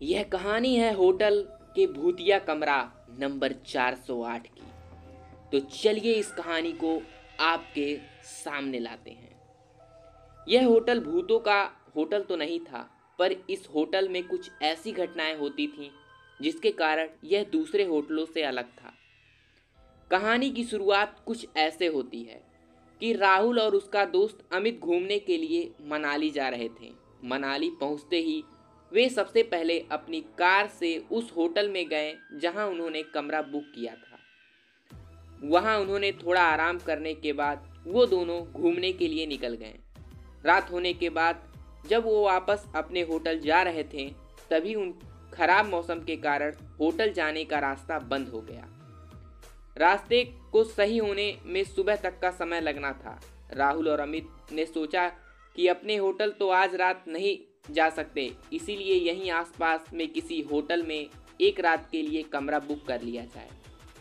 यह कहानी है होटल के भूतिया कमरा नंबर 408 की। तो चलिए इस कहानी को आपके सामने लाते हैं। यह होटल भूतों का होटल तो नहीं था, पर इस होटल में कुछ ऐसी घटनाएं होती थीं जिसके कारण यह दूसरे होटलों से अलग था। कहानी की शुरुआत कुछ ऐसे होती है कि राहुल और उसका दोस्त अमित घूमने के लिए मनाली जा रहे थे। मनाली पहुंचते ही वे सबसे पहले अपनी कार से उस होटल में गए जहां उन्होंने कमरा बुक किया था। वहां उन्होंने थोड़ा आराम करने के बाद वो दोनों घूमने के लिए निकल गए। रात होने के बाद जब वो वापस अपने होटल जा रहे थे, तभी उन खराब मौसम के कारण होटल जाने का रास्ता बंद हो गया। रास्ते को सही होने में सुबह तक का समय लगना था। राहुल और अमित ने सोचा कि अपने होटल तो आज रात नहीं जा सकते, इसीलिए यहीं आसपास में किसी होटल में एक रात के लिए कमरा बुक कर लिया जाए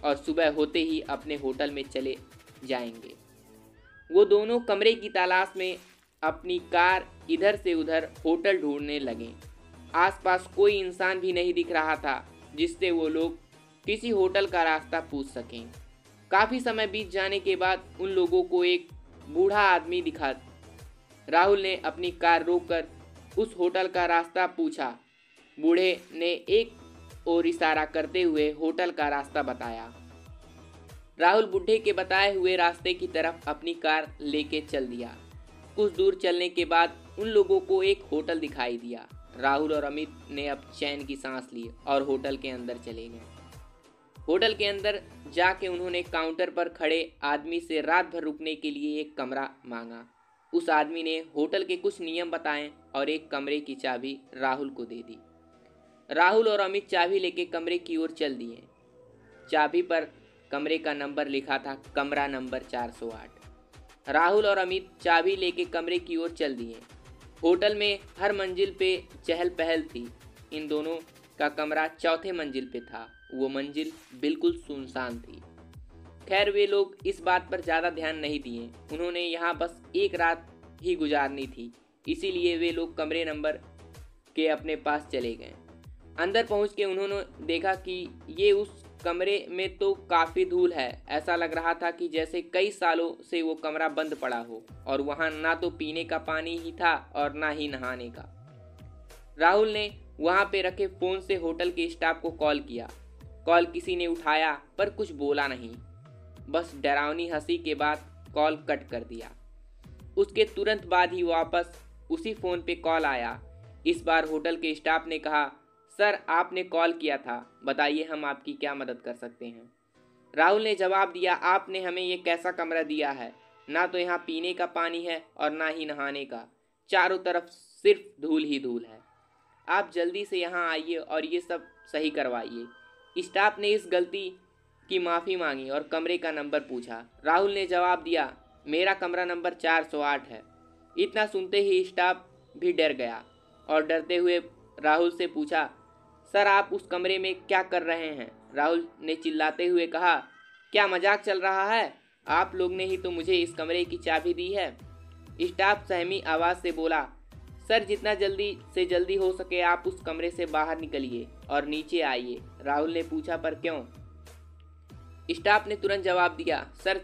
और सुबह होते ही अपने होटल में चले जाएंगे। वो दोनों कमरे की तलाश में अपनी कार इधर से उधर होटल ढूंढने लगे। आसपास कोई इंसान भी नहीं दिख रहा था जिससे वो लोग किसी होटल का रास्ता पूछ सकें। काफ़ी समय बीत जाने के बाद उन लोगों को एक बूढ़ा आदमी दिखा। राहुल ने अपनी कार रोककर उस होटल का रास्ता पूछा। बूढ़े ने एक और इशारा करते हुए होटल का रास्ता बताया। राहुल बूढ़े के बताए हुए रास्ते की तरफ अपनी कार लेके चल दिया। कुछ दूर चलने के बाद उन लोगों को एक होटल दिखाई दिया। राहुल और अमित ने अब चैन की सांस ली और होटल के अंदर चले गए। होटल के अंदर जाके उन्होंने काउंटर पर खड़े आदमी से रात भर रुकने के लिए एक कमरा मांगा। उस आदमी ने होटल के कुछ नियम बताए और एक कमरे की चाबी राहुल को दे दी। राहुल और अमित चाबी लेके कमरे की ओर चल दिए। चाबी पर कमरे का नंबर लिखा था, कमरा नंबर 408। राहुल और अमित चाबी लेके कमरे की ओर चल दिए। होटल में हर मंजिल पे चहल पहल थी। इन दोनों का कमरा चौथे मंजिल पे था। वो मंजिल बिल्कुल सुनसान थी। खैर, वे लोग इस बात पर ज़्यादा ध्यान नहीं दिए। उन्होंने यहाँ बस एक रात ही गुजारनी थी, इसीलिए वे लोग कमरे नंबर के अपने पास चले गए। अंदर पहुँच के उन्होंने देखा कि ये उस कमरे में तो काफ़ी धूल है। ऐसा लग रहा था कि जैसे कई सालों से वो कमरा बंद पड़ा हो और वहाँ ना तो पीने का पानी ही था और ना ही नहाने का। राहुल ने वहाँ पे रखे फ़ोन से होटल के स्टाफ को कॉल किया। कॉल किसी ने उठाया पर कुछ बोला नहीं, बस डरावनी हंसी के बाद कॉल कट कर दिया। उसके तुरंत बाद ही वापस उसी फ़ोन पे कॉल आया। इस बार होटल के स्टाफ ने कहा, सर आपने कॉल किया था, बताइए हम आपकी क्या मदद कर सकते हैं। राहुल ने जवाब दिया, आपने हमें ये कैसा कमरा दिया है, ना तो यहाँ पीने का पानी है और ना ही नहाने का, चारों तरफ सिर्फ धूल ही धूल है। आप जल्दी से यहाँ आइए और ये सब सही करवाइए। स्टाफ ने इस गलती की माफ़ी मांगी और कमरे का नंबर पूछा। राहुल ने जवाब दिया, मेरा कमरा नंबर 408 है। इतना सुनते ही स्टाफ भी डर गया और डरते हुए राहुल से पूछा, सर आप उस कमरे में क्या कर रहे हैं। राहुल ने चिल्लाते हुए कहा, क्या मजाक चल रहा है, आप लोग ने ही तो मुझे इस कमरे की चाबी दी है। स्टाफ सहमी आवाज़ से बोला, सर जितना जल्दी से जल्दी हो सके आप उस कमरे से बाहर निकलिए और नीचे आइए। राहुल ने पूछा, पर क्यों। स्टाफ ने तुरंत जवाब दिया, सर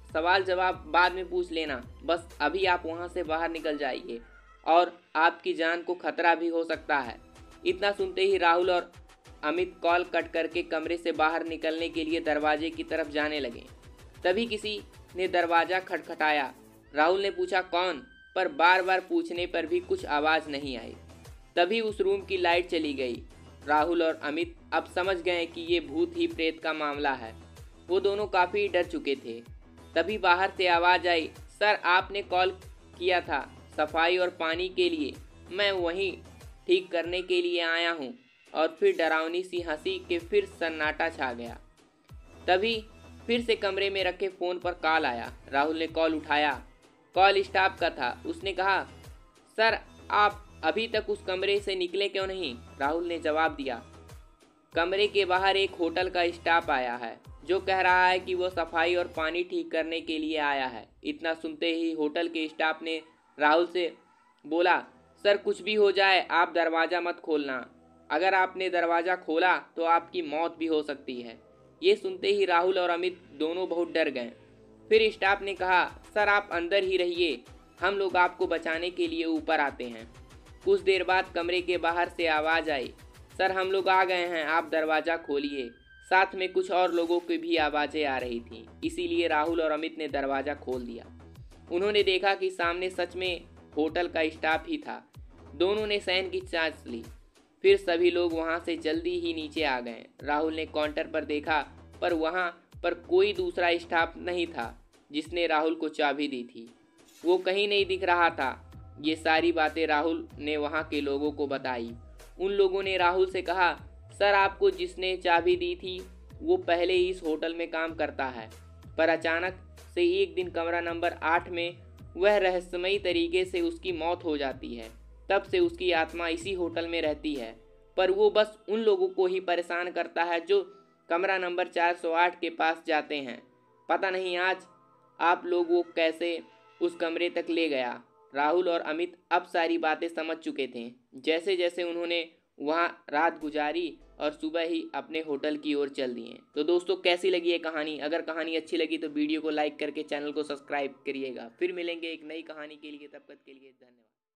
सवाल जवाब बाद में पूछ लेना, बस अभी आप वहाँ से बाहर निकल जाइए और आपकी जान को खतरा भी हो सकता है। इतना सुनते ही राहुल और अमित कॉल कट करके कमरे से बाहर निकलने के लिए दरवाजे की तरफ जाने लगे। तभी किसी ने दरवाज़ा खटखटाया। राहुल ने पूछा, कौन, पर बार बार पूछने पर भी कुछ आवाज़ नहीं आई। तभी उस रूम की लाइट चली गई। राहुल और अमित अब समझ गए कि ये भूत ही प्रेत का मामला है। वो दोनों काफ़ी डर चुके थे। तभी बाहर से आवाज़ आई, सर आपने कॉल किया था सफाई और पानी के लिए, मैं वहीं ठीक करने के लिए आया हूँ। और फिर डरावनी सी हंसी के फिर सन्नाटा छा गया। तभी फिर से कमरे में रखे फ़ोन पर कॉल आया। राहुल ने कॉल उठाया। कॉल स्टाफ का था। उसने कहा, सर आप अभी तक उस कमरे से निकले क्यों नहीं। राहुल ने जवाब दिया, कमरे के बाहर एक होटल का स्टाफ आया है जो कह रहा है कि वो सफाई और पानी ठीक करने के लिए आया है। इतना सुनते ही होटल के स्टाफ ने राहुल से बोला, सर कुछ भी हो जाए आप दरवाज़ा मत खोलना, अगर आपने दरवाज़ा खोला तो आपकी मौत भी हो सकती है। ये सुनते ही राहुल और अमित दोनों बहुत डर गए। फिर स्टाफ ने कहा, सर आप अंदर ही रहिए, हम लोग आपको बचाने के लिए ऊपर आते हैं। कुछ देर बाद कमरे के बाहर से आवाज़ आई, सर हम लोग आ गए हैं, आप दरवाज़ा खोलिए। साथ में कुछ और लोगों की भी आवाज़ें आ रही थीं, इसीलिए राहुल और अमित ने दरवाज़ा खोल दिया। उन्होंने देखा कि सामने सच में होटल का स्टाफ ही था। दोनों ने सहन की सांस ली। फिर सभी लोग वहां से जल्दी ही नीचे आ गए। राहुल ने काउंटर पर देखा, पर वहां पर कोई दूसरा स्टाफ नहीं था जिसने राहुल को चाबी दी थी। वो कहीं नहीं दिख रहा था। ये सारी बातें राहुल ने वहां के लोगों को बताई। उन लोगों ने राहुल से कहा, सर आपको जिसने चाबी दी थी वो पहले ही इस होटल में काम करता है, पर अचानक से एक दिन कमरा नंबर 8 में वह रहस्यमयी तरीके से उसकी मौत हो जाती है। तब से उसकी आत्मा इसी होटल में रहती है, पर वो बस उन लोगों को ही परेशान करता है जो कमरा नंबर 408 के पास जाते हैं। पता नहीं आज आप लोग वो कैसे उस कमरे तक ले गया। राहुल और अमित अब सारी बातें समझ चुके थे। जैसे जैसे उन्होंने वहाँ रात गुजारी और सुबह ही अपने होटल की ओर चल दिए। तो दोस्तों कैसी लगी ये कहानी? अगर कहानी अच्छी लगी तो वीडियो को लाइक करके चैनल को सब्सक्राइब करिएगा। फिर मिलेंगे एक नई कहानी के लिए, तब तक के लिए धन्यवाद।